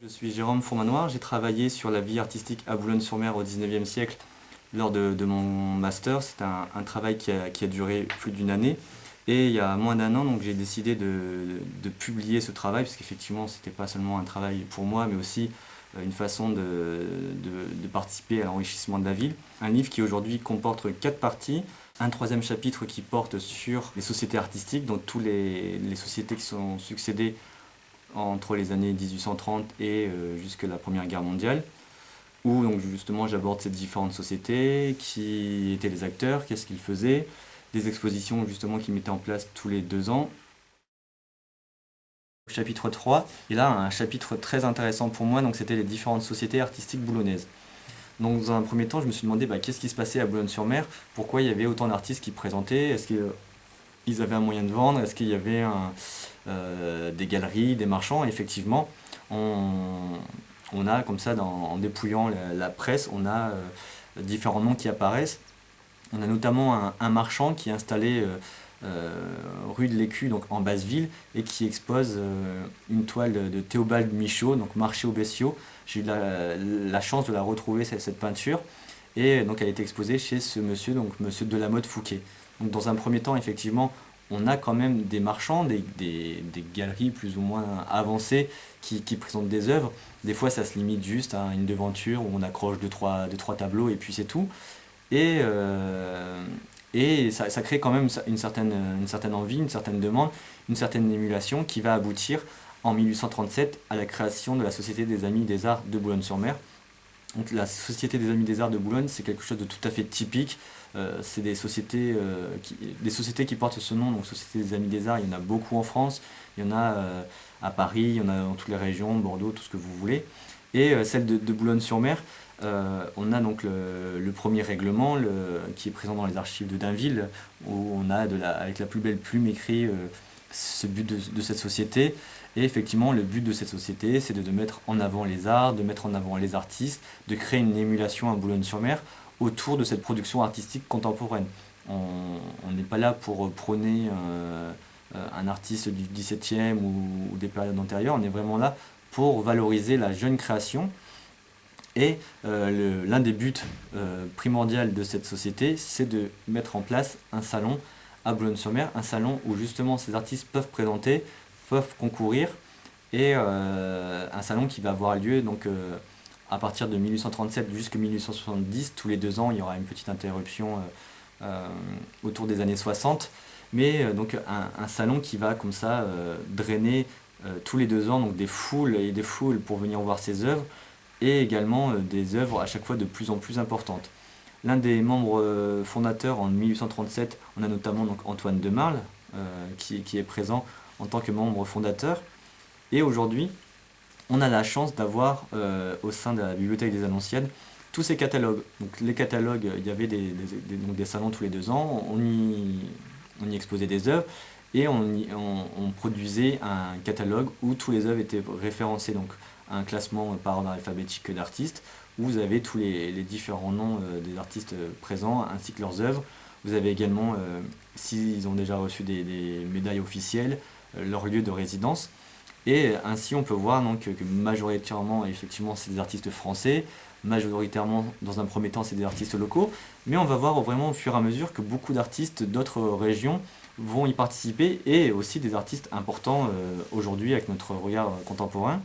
Je suis Jérôme Fourmanoir, j'ai travaillé sur la vie artistique à Boulogne-sur-Mer au XIXe siècle lors de mon master. C'est un travail qui a duré plus d'une année. Et il y a moins d'un an, donc j'ai décidé de publier ce travail, parce qu'effectivement, ce n'était pas seulement un travail pour moi, mais aussi une façon de participer à l'enrichissement de la ville. Un livre qui aujourd'hui comporte 4 parties. Un troisième chapitre qui porte sur les sociétés artistiques, donc toutes les sociétés qui sont succédées entre les années 1830 et jusque la Première Guerre mondiale, où donc justement j'aborde ces différentes sociétés, qui étaient les acteurs, qu'est-ce qu'ils faisaient, des expositions justement qu'ils mettaient en place tous les 2 ans. Chapitre 3, et là un chapitre très intéressant pour moi, donc c'était les différentes sociétés artistiques boulonnaises. Donc dans un premier temps, je me suis demandé qu'est-ce qui se passait à Boulogne-sur-Mer, pourquoi il y avait autant d'artistes qui présentaient, est-ce qu'ils avaient un moyen de vendre, est-ce qu'il y avait des galeries, des marchands. Et effectivement, on a comme ça, en dépouillant la presse, on a différents noms qui apparaissent. On a notamment un marchand qui est installé rue de l'Écu, donc en Basse-Ville, et qui expose une toile de Théobald Michaud, donc Marché aux bestiaux. J'ai eu la chance de la retrouver, cette peinture, et donc elle a été exposée chez ce monsieur, donc monsieur Delamotte Fouquet. Donc dans un premier temps, effectivement, on a quand même des marchands, des galeries plus ou moins avancées qui présentent des œuvres. Des fois, ça se limite juste à une devanture où on accroche deux, trois tableaux et puis c'est tout. Et, ça crée quand même une certaine envie, une certaine demande, une certaine émulation qui va aboutir en 1837 à la création de la Société des Amis des Arts de Boulogne-sur-Mer. Donc la Société des Amis des Arts de Boulogne, c'est quelque chose de tout à fait typique. C'est des sociétés qui portent ce nom, donc Société des Amis des Arts, il y en a beaucoup en France, il y en a à Paris, il y en a dans toutes les régions, Bordeaux, tout ce que vous voulez. Et celle de Boulogne-sur-Mer, on a donc le premier règlement qui est présent dans les archives de Dainville, où on a avec la plus belle plume écrit ce but de cette société. Et effectivement, le but de cette société, c'est de mettre en avant les arts, de mettre en avant les artistes, de créer une émulation à Boulogne-sur-Mer autour de cette production artistique contemporaine. On n'est pas là pour prôner un artiste du XVIIe ou des périodes antérieures, on est vraiment là pour valoriser la jeune création. Et l'un des buts primordiaux de cette société, c'est de mettre en place un salon à Boulogne-sur-Mer, un salon où justement ces artistes peuvent présenter, peuvent concourir, et un salon qui va avoir lieu donc à partir de 1837 jusqu'à 1870. Tous les 2 ans, il y aura une petite interruption autour des années 60, mais donc un salon qui va comme ça drainer tous les 2 ans donc des foules et des foules pour venir voir ses œuvres, et également des œuvres à chaque fois de plus en plus importantes. L'un des membres fondateurs en 1837, on a notamment donc Antoine de Marle, qui est présent en tant que membre fondateur. Et aujourd'hui, on a la chance d'avoir au sein de la Bibliothèque des Annonciades tous ces catalogues. Donc les catalogues, il y avait donc des salons tous les 2 ans, on y exposait des œuvres, et on produisait un catalogue où tous les œuvres étaient référencées, donc un classement par ordre alphabétique d'artistes, où vous avez tous les différents noms des artistes présents, ainsi que leurs œuvres. Vous avez également, s'ils ont déjà reçu des médailles officielles, leur lieu de résidence. Et ainsi, on peut voir donc, que majoritairement, effectivement, c'est des artistes français, majoritairement, dans un premier temps, c'est des artistes locaux, mais on va voir vraiment au fur et à mesure que beaucoup d'artistes d'autres régions vont y participer, et aussi des artistes importants aujourd'hui avec notre regard contemporain.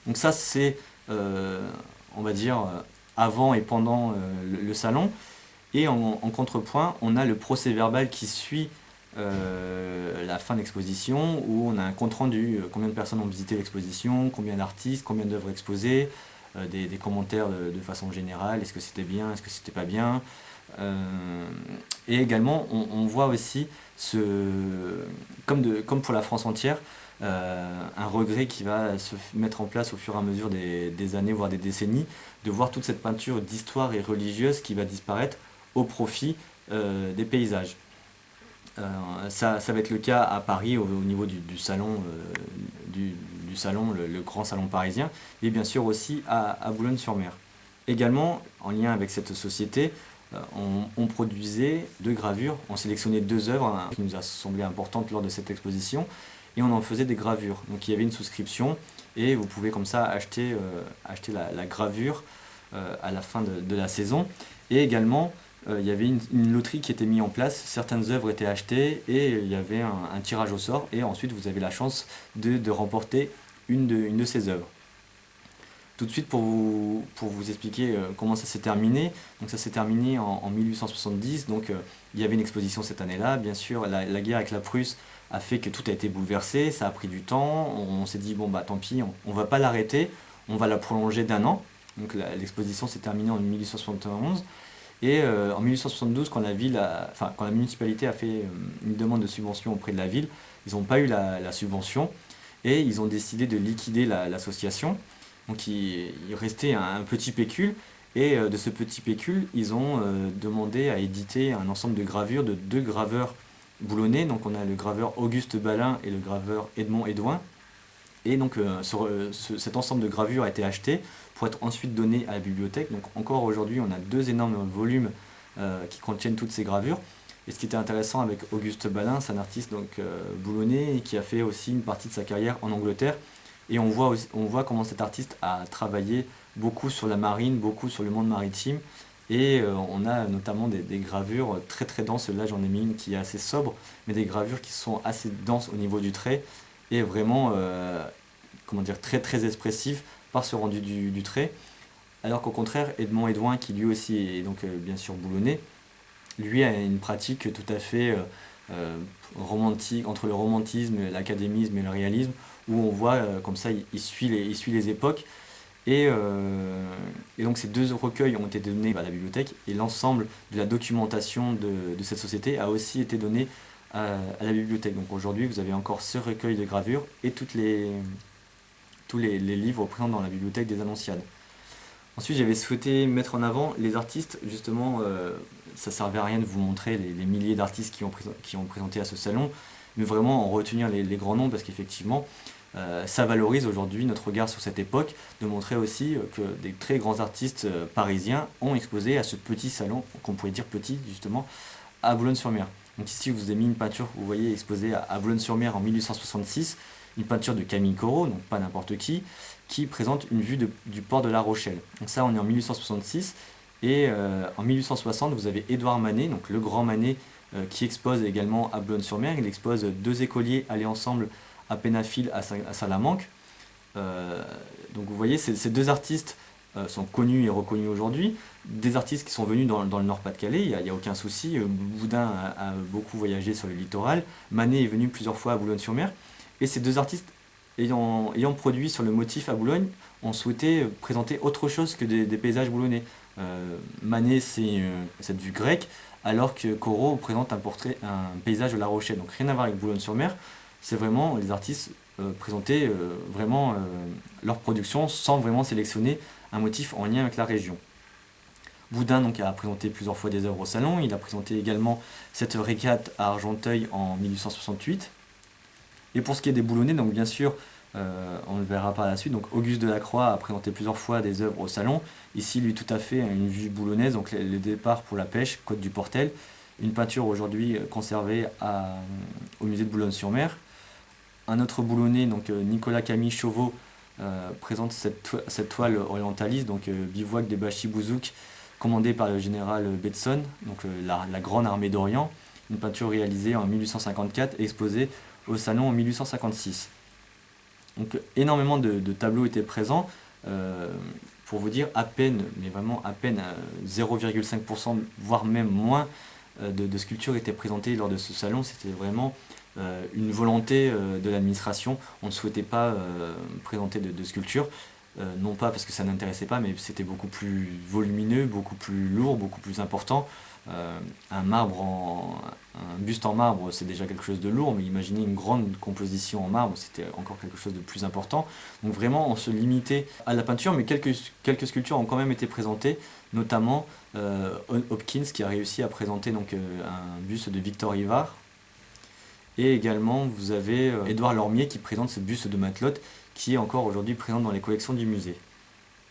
Donc ça, c'est, on va dire, avant et pendant le salon. Et en contrepoint, on a le procès-verbal qui suit la fin de l'exposition, où on a un compte-rendu, combien de personnes ont visité l'exposition, combien d'artistes, combien d'œuvres exposées, des commentaires de façon générale, est-ce que c'était bien, est-ce que c'était pas bien. Et également, on voit aussi, comme pour la France entière, un regret qui va se mettre en place au fur et à mesure des années, voire des décennies, de voir toute cette peinture d'histoire et religieuse qui va disparaître au profit des paysages. Ça va être le cas à Paris au niveau du salon, du salon, le grand salon parisien, et bien sûr aussi à Boulogne-sur-Mer. Également, en lien avec cette société, on produisait 2 gravures, on sélectionnait 2 œuvres qui nous a semblé importantes lors de cette exposition, et on en faisait des gravures. Donc il y avait une souscription, et vous pouvez comme ça acheter la gravure à la fin de la saison. Et également, il y avait une loterie qui était mise en place, certaines œuvres étaient achetées, et il y avait un tirage au sort, et ensuite vous avez la chance de remporter une de ces œuvres. Tout de suite, pour vous expliquer comment ça s'est terminé, donc ça s'est terminé en 1870, donc il y avait une exposition cette année-là. Bien sûr, la guerre avec la Prusse a fait que tout a été bouleversé, ça a pris du temps, on s'est dit, bon bah tant pis, on va pas l'arrêter, on va la prolonger d'1 an. Donc l'exposition s'est terminée en 1871, et en 1872, quand quand la municipalité a fait une demande de subvention auprès de la ville, ils n'ont pas eu la subvention, et ils ont décidé de liquider l'association. Donc il restait un petit pécule, et de ce petit pécule, ils ont demandé à éditer un ensemble de gravures de 2 graveurs boulonnais. Donc on a le graveur Auguste Balin et le graveur Edmond Hédouin. Et donc cet ensemble de gravures a été acheté pour être ensuite donné à la bibliothèque. Donc encore aujourd'hui, on a 2 énormes volumes qui contiennent toutes ces gravures. Et ce qui était intéressant avec Auguste Balin, c'est un artiste boulonnais qui a fait aussi une partie de sa carrière en Angleterre. Et on voit comment cet artiste a travaillé beaucoup sur la marine, beaucoup sur le monde maritime. Et on a notamment des gravures très très denses. Là, j'en ai mis une qui est assez sobre, mais des gravures qui sont assez denses au niveau du trait, et vraiment très très expressives par ce rendu du trait. Alors qu'au contraire, Edmond Hédouin, qui lui aussi est donc bien sûr boulonnais, lui a une pratique tout à fait romantique, entre le romantisme, l'académisme et le réalisme, où on voit comme ça, il suit les époques. Et donc ces 2 recueils ont été donnés à la bibliothèque, et l'ensemble de la documentation de cette société a aussi été donné à la bibliothèque. Donc aujourd'hui, vous avez encore ce recueil de gravures et tous les livres présents dans la bibliothèque des Annonciades. Ensuite, j'avais souhaité mettre en avant les artistes. Justement, ça servait à rien de vous montrer les milliers d'artistes qui ont présenté à ce salon, mais vraiment en retenir les grands noms, parce qu'effectivement, ça valorise aujourd'hui notre regard sur cette époque, de montrer aussi que des très grands artistes parisiens ont exposé à ce petit salon, qu'on pourrait dire petit justement, à Boulogne-sur-Mer. Donc ici, je vous ai mis une peinture, vous voyez, exposée à Boulogne-sur-Mer en 1866, une peinture de Camille Corot, donc pas n'importe qui présente une vue du port de La Rochelle. Donc ça, on est en 1866, et en 1860, vous avez Édouard Manet, donc le grand Manet, qui expose également à Boulogne-sur-Mer. Il expose 2 écoliers allés ensemble à Pénafiel à Salamanque. Donc vous voyez, ces 2 artistes sont connus et reconnus aujourd'hui. Des artistes qui sont venus dans le Nord-Pas-de-Calais, il n'y a aucun souci. Boudin a beaucoup voyagé sur le littoral. Manet est venu plusieurs fois à Boulogne-sur-Mer. Et ces 2 artistes, ayant produit sur le motif à Boulogne, ont souhaité présenter autre chose que des paysages boulonnais. Manet, c'est cette vue grecque, alors que Corot présente un paysage de La Rochelle. Donc rien à voir avec Boulogne-sur-Mer. C'est vraiment les artistes présentaient vraiment leur production sans vraiment sélectionner un motif en lien avec la région. Boudin donc, a présenté plusieurs fois des œuvres au salon. Il a présenté également cette régate à Argenteuil en 1868. Et pour ce qui est des boulonnais, donc bien sûr, on le verra par la suite, donc Auguste Delacroix a présenté plusieurs fois des œuvres au salon. Ici, lui, tout à fait une vue boulonnaise, donc les départs pour la pêche, côte du Portel. Une peinture aujourd'hui conservée au musée de Boulogne-sur-Mer. Un autre boulonnais, donc Nicolas Camille Chauveau, présente cette toile orientaliste, donc bivouac des Bachi-Bouzouk, commandée par le général Betson, donc la Grande Armée d'Orient. Une peinture réalisée en 1854 et exposée au salon en 1856. Donc énormément de tableaux étaient présents. Pour vous dire, à peine, mais vraiment à peine 0,5%, voire même moins, de sculptures étaient présentées lors de ce salon. C'était vraiment une volonté de l'administration. On ne souhaitait pas présenter de sculptures, non pas parce que ça n'intéressait pas, mais c'était beaucoup plus volumineux, beaucoup plus lourd, beaucoup plus important. Un buste en marbre, c'est déjà quelque chose de lourd, mais imaginez une grande composition en marbre, c'était encore quelque chose de plus important. Donc vraiment, on se limitait à la peinture, mais quelques sculptures ont quand même été présentées, notamment Hopkins qui a réussi à présenter donc, un buste de Victor Ivar. Et également, vous avez Édouard Lormier qui présente ce buste de Matelote, qui est encore aujourd'hui présent dans les collections du musée.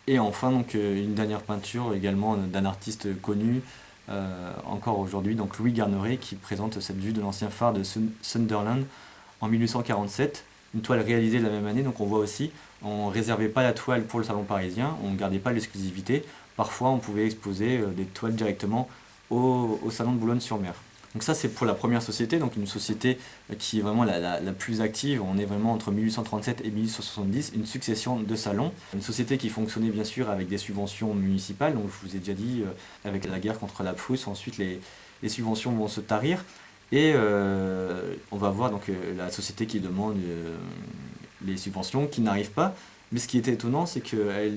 Et enfin, donc, une dernière peinture également d'un artiste connu, encore aujourd'hui, donc Louis Garneret qui présente cette vue de l'ancien phare de Sunderland en 1847, une toile réalisée la même année. Donc on voit aussi, on ne réservait pas la toile pour le salon parisien, on ne gardait pas l'exclusivité, parfois on pouvait exposer des toiles directement au salon de Boulogne-sur-Mer. Donc ça c'est pour la première société, donc une société qui est vraiment la plus active. On est vraiment entre 1837 et 1870, une succession de salons. Une société qui fonctionnait bien sûr avec des subventions municipales, donc je vous ai déjà dit, avec la guerre contre la Prusse, ensuite les subventions vont se tarir. Et on va voir donc la société qui demande les subventions, qui n'arrive pas. Mais ce qui était étonnant, c'est que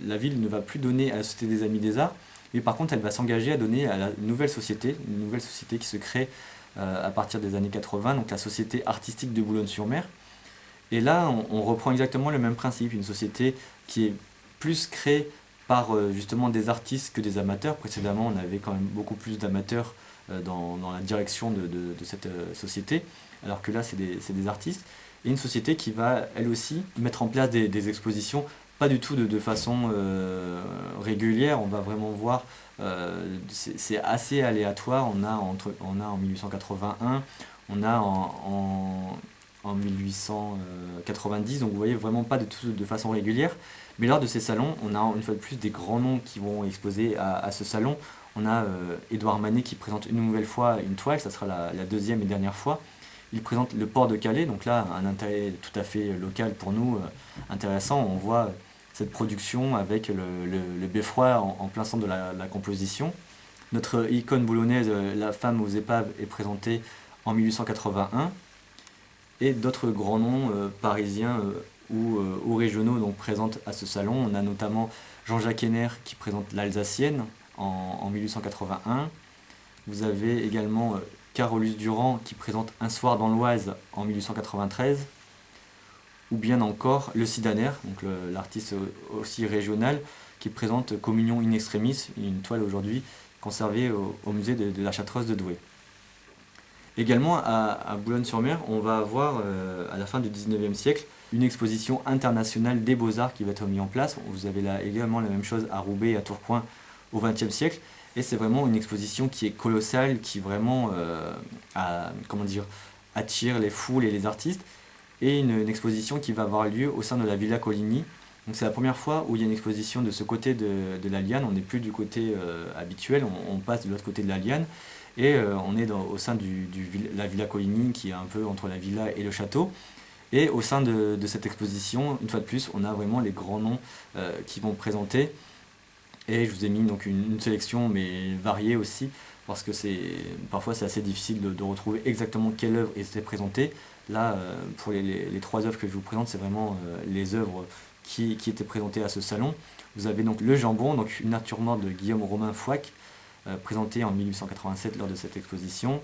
la ville ne va plus donner à la Société des Amis des Arts, mais par contre, elle va s'engager à donner à une nouvelle société qui se crée à partir des années 80, donc la Société artistique de Boulogne-sur-Mer. Et là, on reprend exactement le même principe, une société qui est plus créée par justement des artistes que des amateurs. Précédemment, on avait quand même beaucoup plus d'amateurs dans la direction de cette société, alors que là, c'est des artistes. Et une société qui va, elle aussi, mettre en place des expositions, pas du tout de façon régulière. On va vraiment voir, c'est assez aléatoire. On a en 1881, on a en 1890, donc vous voyez vraiment pas du tout de façon régulière. Mais lors de ces salons, on a une fois de plus des grands noms qui vont exposer à ce salon. On a Édouard Manet qui présente une nouvelle fois une toile, ça sera la deuxième et dernière fois. Il présente le port de Calais, donc là un intérêt tout à fait local pour nous, intéressant. On voit cette production avec le beffroi en plein centre de la composition. Notre icône boulonnaise, la femme aux épaves, est présentée en 1881. Et d'autres grands noms parisiens ou régionaux donc, présentent à ce salon. On a notamment Jean-Jacques Henner qui présente l'Alsacienne en 1881. Vous avez également Carolus Durand qui présente Un soir dans l'Oise en 1893. Ou bien encore le Sidaner, donc l'artiste aussi régional, qui présente Communion in extremis, une toile aujourd'hui conservée au musée de la Chartreuse de Douai. Également à Boulogne-sur-Mer, on va avoir à la fin du 19e siècle une exposition internationale des beaux-arts qui va être mise en place. Vous avez là également la même chose à Roubaix et à Tourcoing au 20e siècle. Et c'est vraiment une exposition qui est colossale, qui vraiment attire les foules et les artistes. Et une exposition qui va avoir lieu au sein de la Villa Coligny. Donc c'est la première fois où il y a une exposition de ce côté de la Liane. On n'est plus du côté habituel, on passe de l'autre côté de la Liane. Et on est au sein de la Villa Coligny, qui est un peu entre la villa et le château. Et au sein de cette exposition, une fois de plus, on a vraiment les grands noms qui vont présenter. Et je vous ai mis donc une sélection, mais variée aussi, parce que parfois c'est assez difficile de retrouver exactement quelle œuvre était présentée. Là, pour les trois œuvres que je vous présente, c'est vraiment les œuvres qui étaient présentées à ce salon. Vous avez donc Le Jambon, donc une nature morte de Guillaume Romain Fouac, présentée en 1887 lors de cette exposition.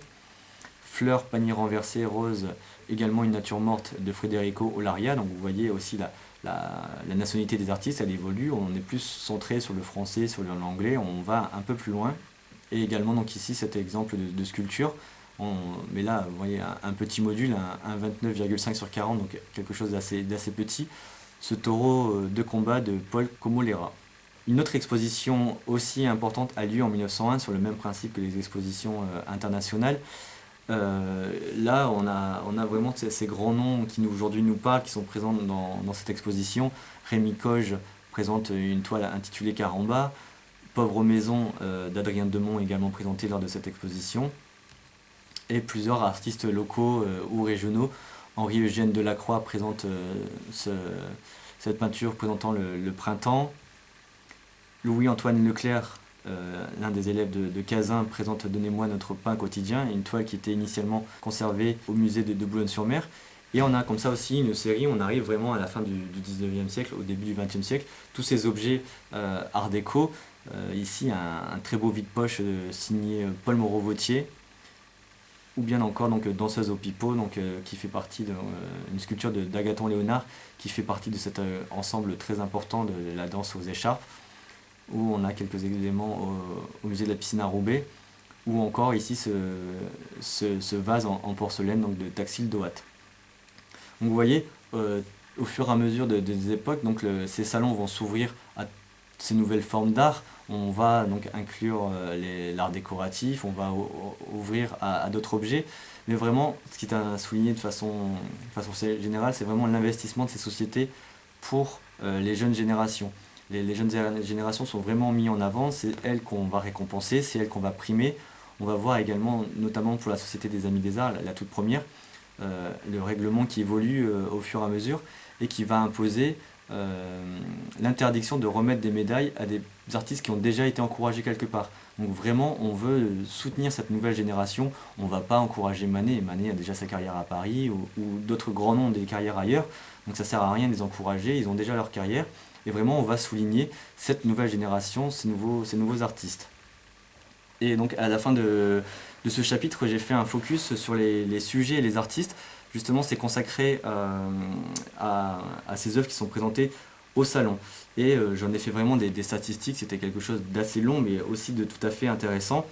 Fleurs, panier renversé, rose, également une nature morte de Federico Olaria. Donc vous voyez aussi la nationalité des artistes, elle évolue. On est plus centré sur le français, sur l'anglais, on va un peu plus loin. Et également donc ici cet exemple de sculpture. Mais là, vous voyez un petit module, un 29,5 sur 40, donc quelque chose d'assez petit. Ce taureau de combat de Paul Comolera. Une autre exposition aussi importante a lieu en 1901 sur le même principe que les expositions internationales. Là, on a vraiment ces grands noms qui aujourd'hui nous parlent, qui sont présents dans cette exposition. Rémi Coge présente une toile intitulée Caramba. Pauvre Maison d'Adrien Demont également présentée lors de cette exposition. Et plusieurs artistes locaux ou régionaux. Henri-Eugène Delacroix présente cette peinture présentant le printemps. Louis-Antoine Leclerc, l'un des élèves de Cazin, présente Donnez-moi notre pain quotidien, une toile qui était initialement conservée au musée de Boulogne-sur-Mer. Et on a comme ça aussi une série, on arrive vraiment à la fin du 19e siècle, au début du 20e siècle, tous ces objets art déco. Ici, un très beau vide-poche signé Paul Moreau-Vautier, ou bien encore donc Danseuse au pipeau, qui fait partie d'une sculpture d'Agathon Léonard, qui fait partie de cet ensemble très important de la danse aux écharpes, où on a quelques éléments au musée de la piscine à Roubaix, ou encore ici ce vase en porcelaine donc de Taxil Doat. Donc vous voyez, au fur et à mesure des époques, donc ces salons vont s'ouvrir à ces nouvelles formes d'art. On va donc inclure l'art décoratif, on va ouvrir à d'autres objets. Mais vraiment, ce qui est à souligner de façon générale, c'est vraiment l'investissement de ces sociétés pour les jeunes générations. Les jeunes générations sont vraiment mis en avant, c'est elles qu'on va récompenser, c'est elles qu'on va primer. On va voir également, notamment pour la Société des Amis des Arts, la toute première, le règlement qui évolue au fur et à mesure et qui va imposer l'interdiction de remettre des médailles à des artistes qui ont déjà été encouragés quelque part. Donc vraiment, on veut soutenir cette nouvelle génération. On ne va pas encourager Manet. Manet a déjà sa carrière à Paris ou d'autres grands noms ont des carrières ailleurs. Donc ça ne sert à rien de les encourager, ils ont déjà leur carrière. Et vraiment, on va souligner cette nouvelle génération, ces nouveaux artistes. Et donc à la fin de ce chapitre, j'ai fait un focus sur les sujets et les artistes. Justement, c'est consacré à ces œuvres qui sont présentées au salon. Et j'en ai fait vraiment des statistiques, c'était quelque chose d'assez long, mais aussi de tout à fait intéressant.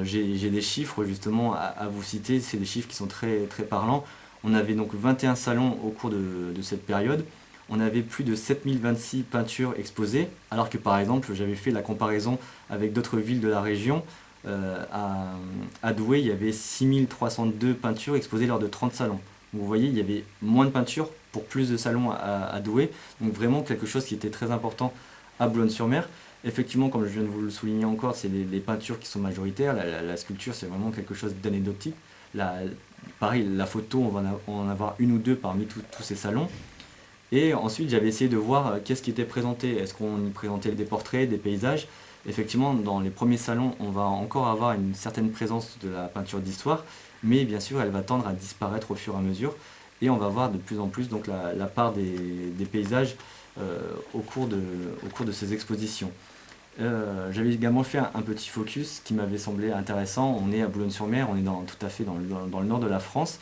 J'ai des chiffres justement à vous citer, c'est des chiffres qui sont très, très parlants. On avait donc 21 salons au cours de cette période. On avait plus de 7026 peintures exposées, alors que par exemple, j'avais fait la comparaison avec d'autres villes de la région. À Douai, il y avait 6302 peintures exposées lors de 30 salons. Donc vous voyez, il y avait moins de peintures pour plus de salons à Douai. Donc vraiment quelque chose qui était très important à Boulogne-sur-Mer. Effectivement, comme je viens de vous le souligner encore, c'est les peintures qui sont majoritaires. La sculpture, c'est vraiment quelque chose d'anecdotique. Pareil, la photo, on va en avoir une ou deux parmi tous ces salons. Et ensuite, j'avais essayé de voir qu'est-ce qui était présenté. Est-ce qu'on y présentait des portraits, des paysages? Effectivement, dans les premiers salons, on va encore avoir une certaine présence de la peinture d'histoire, mais bien sûr, elle va tendre à disparaître au fur et à mesure. Et on va voir de plus en plus donc, la part des paysages au cours de ces expositions. J'avais également fait un petit focus qui m'avait semblé intéressant. On est à Boulogne-sur-Mer, on est tout à fait dans le nord de la France.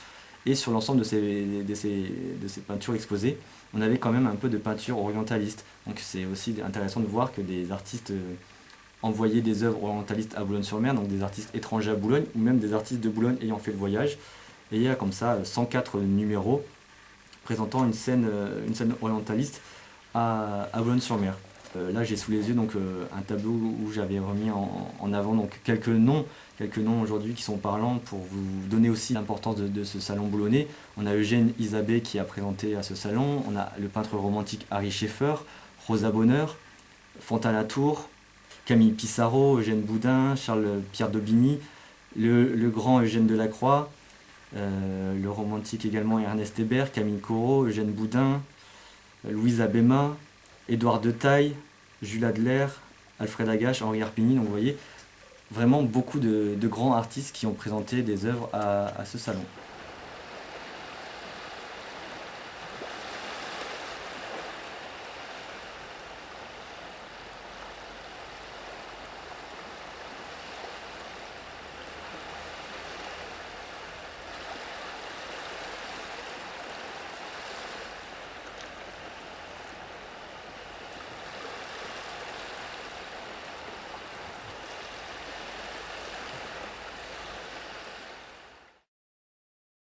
Et sur l'ensemble de ces peintures exposées, on avait quand même un peu de peinture orientaliste. Donc c'est aussi intéressant de voir que des artistes envoyaient des œuvres orientalistes à Boulogne-sur-Mer, donc des artistes étrangers à Boulogne, ou même des artistes de Boulogne ayant fait le voyage. Et il y a comme ça 104 numéros présentant une scène orientaliste à Boulogne-sur-Mer. Là j'ai sous les yeux donc, un tableau où j'avais remis en avant donc, quelques noms aujourd'hui qui sont parlants pour vous donner aussi l'importance de ce salon boulonnais. On a Eugène Isabey qui a présenté à ce salon, on a le peintre romantique Harry Schaeffer, Rosa Bonheur, Fontaine-Latour, Camille Pissarro, Eugène Boudin, Charles-Pierre d'Aubigny, le grand Eugène Delacroix, le romantique également Ernest Hébert, Camille Corot, Eugène Boudin, Louise Abéma, Édouard de Taille, Jules Adler, Alfred Agache, Henri Arpigny. Donc vous voyez, vraiment beaucoup de grands artistes qui ont présenté des œuvres à ce salon.